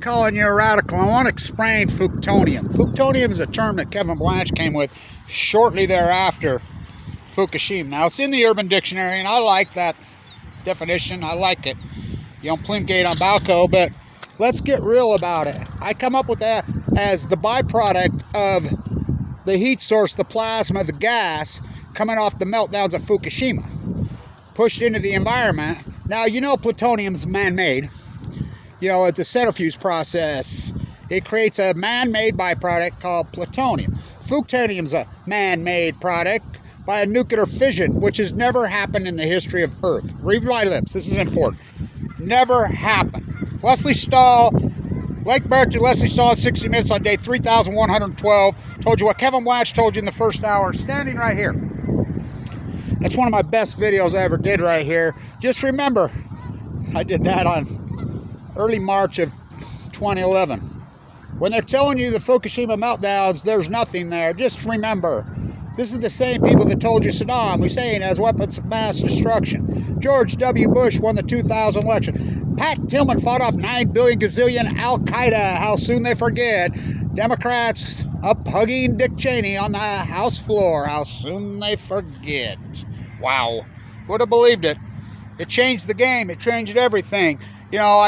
calling you a radical. I want to explain FUKTONIUM. FUKTONIUM is a term that Kevin Blanch came with shortly thereafter Fukushima. Now, it's in the Urban Dictionary, and I like that definition. I like it. You don't plumgate on Balco, but let's get real about it. I come up with that as the byproduct of the heat source, the plasma, the gas, coming off the meltdowns of Fukushima, pushed into the environment. Now, you know plutonium's man-made. You know, it's a centrifuge process. It creates a man-made byproduct called plutonium. FUKTONIUM's a man-made product by a nuclear fission, which has never happened in the history of Earth. Read my lips, this is important. Never happened. Leslie Stahl, Lake Barrett to Leslie Stahl at 60 Minutes on day 3,112. Told you what Kevin Blanch told you in the first hour, standing right here. That's one of my best videos I ever did right here. Just remember, I did that on early March of 2011. When they're telling you the Fukushima meltdowns, there's nothing there. Just remember, this is the same people that told you Saddam Hussein has weapons of mass destruction. George W. Bush won the 2000 election. Pat Tillman fought off 9 billion gazillion Al-Qaeda. How soon they forget. Democrats up hugging Dick Cheney on the House floor. How soon they forget. Wow. Would have believed it. It changed the game. It changed everything. You know,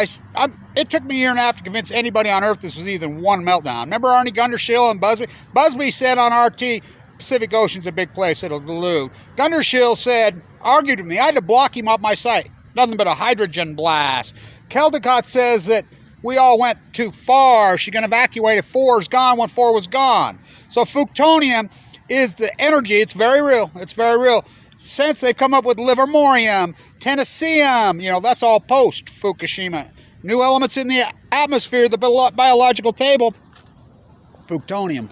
it took me a year and a half to convince anybody on Earth this was even one meltdown. Remember Arnie Gundershill and Busby? Busby said on RT, Pacific Ocean's a big place, it'll dilute. Gundershill said, argued with me, I had to block him off my site. Nothing but a hydrogen blast. Caldecott says that we all went too far. She can evacuate if 4 is gone when 4 was gone. So FUKTONIUM is the energy. It's very real. It's very real. Since they've come up with livermorium, tennesseum, you know, that's all post-Fukushima. New elements in the atmosphere, the biological table, FUKTONIUM.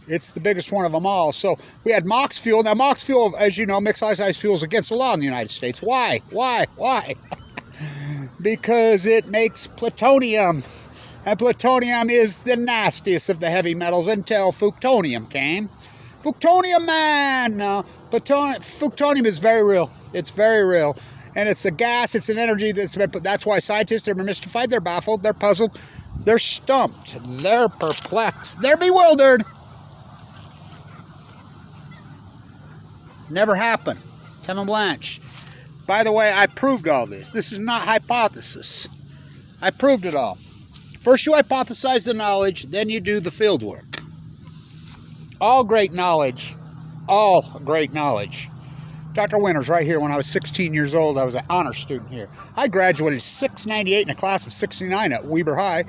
It's the biggest one of them all. So we had MOX fuel. Now, MOX fuel, as you know, mixed ice fuel is against the law in the United States. Why? Why? Why? Because it makes plutonium. And plutonium is the nastiest of the heavy metals until FUKTONIUM came. FUKTONIUM, man! No, FUKTONIUM is very real. It's very real. And it's a gas, it's an energy that's why scientists are mystified, they're baffled, they're puzzled, they're stumped, they're perplexed, they're bewildered. Never happened. Kevin Blanch. By the way, I proved all this. This is not hypothesis. I proved it all. First you hypothesize the knowledge, then you do the field work. All great knowledge. All great knowledge. Dr. Winters right here. When I was 16 years old, I was an honor student here. I graduated 698 in a class of 69 at Weber High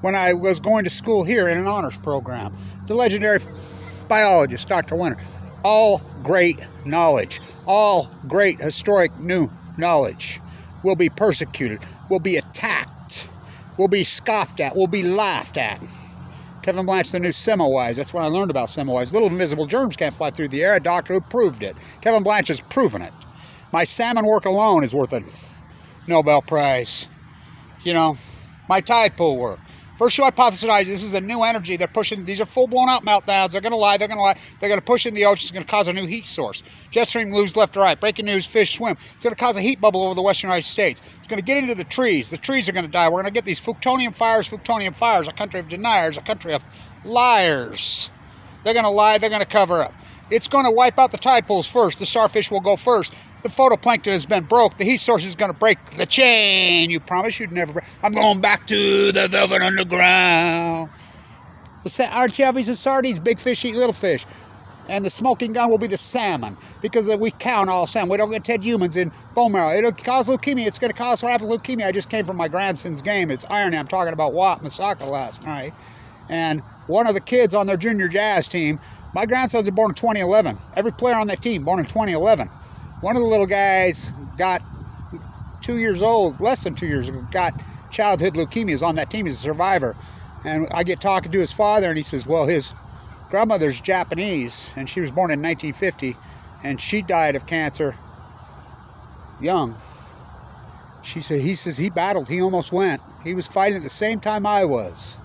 when I was going to school here in an honors program. The legendary biologist, Dr. Winters. All great knowledge, all great historic new knowledge will be persecuted, will be attacked, will be scoffed at, will be laughed at. Kevin Blanch, the new Semmelweis. That's what I learned about Semmelweis. Little invisible germs can't fly through the air. A doctor who proved it. Kevin Blanch has proven it. My salmon work alone is worth a Nobel Prize. You know, my tide pool work. First you hypothesize this is a new energy. They're pushing, these are full-blown out meltdowns. They're going to lie, they're going to lie. They're going to push in the ocean. It's going to cause a new heat source. Jet stream moves left to right. Breaking news, fish swim. It's going to cause a heat bubble over the western United States. It's going to get into the trees. The trees are going to die. We're going to get these FUKTONIUM fires, a country of deniers, a country of liars. They're going to lie, they're going to cover up. It's going to wipe out the tide pools first. The starfish will go first. The photoplankton has been broke. The heat source is going to break the chain. You promise you'd never break. I'm going back to the velvet underground. The anchovies and sardines, big fish eat little fish. And the smoking gun will be the salmon. Because we count all salmon. We don't get dead humans in bone marrow. It'll cause leukemia. It's going to cause rapid leukemia. I just came from my grandson's game. It's irony. I'm talking about Watt Masaka last night. And one of the kids on their junior jazz team, my grandsons are born in 2011. Every player on that team born in 2011. One of the little guys got 2 years old, less than 2 years ago, got childhood leukemias on that team. He's a survivor. And I get talking to his father, and he says, well, his grandmother's Japanese, and she was born in 1950, and she died of cancer young. He says he battled, he almost went. He was fighting at the same time I was.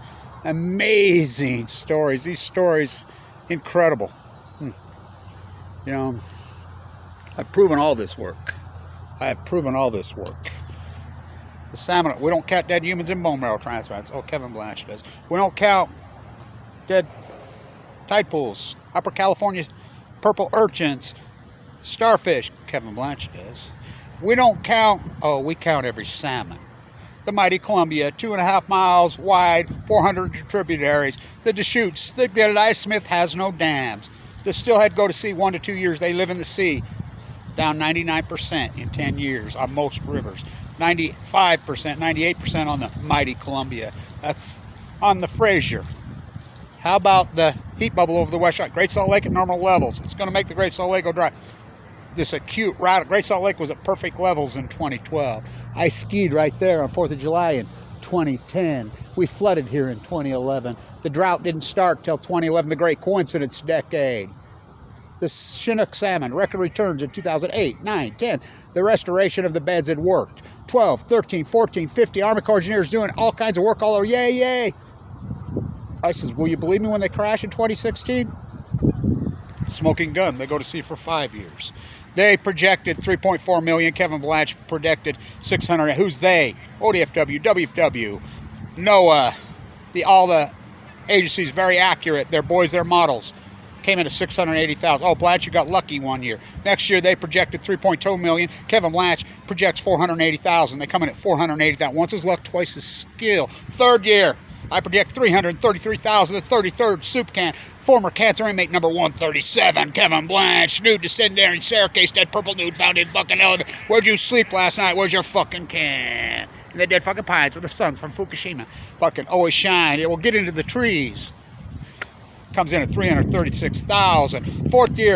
Amazing stories. These stories, incredible. You know, I've proven all this work. I have proven all this work. The salmon, we don't count dead humans in bone marrow transplants. Oh, Kevin Blanch does. We don't count dead tide pools, Upper California purple urchins, starfish. Kevin Blanch does. We don't count, oh, we count every salmon. The mighty Columbia, 2.5 miles wide, 400 tributaries. The Deschutes, the Goliath Smith has no dams. The Steelhead go to sea 1 to 2 years. They live in the sea. Down 99% in 10 years on most rivers. 95%, 98% on the mighty Columbia. That's on the Fraser. How about the heat bubble over the West Shot? Great Salt Lake at normal levels. It's going to make the Great Salt Lake go dry. This acute route, Great Salt Lake was at perfect levels in 2012. I skied right there on 4th of July in 2010. We flooded here in 2011. The drought didn't start till 2011, the great coincidence decade. The Chinook salmon, record returns in 2008, 9, 10. The restoration of the beds had worked. 12, 13, 14, 50. Army Corps engineers doing all kinds of work all over. Yay, yay. I says, will you believe me when they crash in 2016? Smoking gun. They go to sea for 5 years. They projected 3.4 million. Kevin Blanch predicted 600. Who's they? ODFW, WFW, NOAA, all the agencies very accurate. They're boys, they're models. Came in at 680,000. Oh, Blanch, you got lucky one year. Next year they projected 3.2 million. Kevin Blanch projects 480,000. They come in at 480,000. Once his luck, twice his skill. Third year, I predict 333,000. The 33rd soup can. Former cancer inmate number 137, Kevin Blanch. Nude descendant staircase, dead purple nude found in fucking elevator. Where'd you sleep last night? Where's your fucking can? And the dead fucking pines with the sun from Fukushima. Fucking always shine. It will get into the trees. Comes in at 336,000. Fourth year,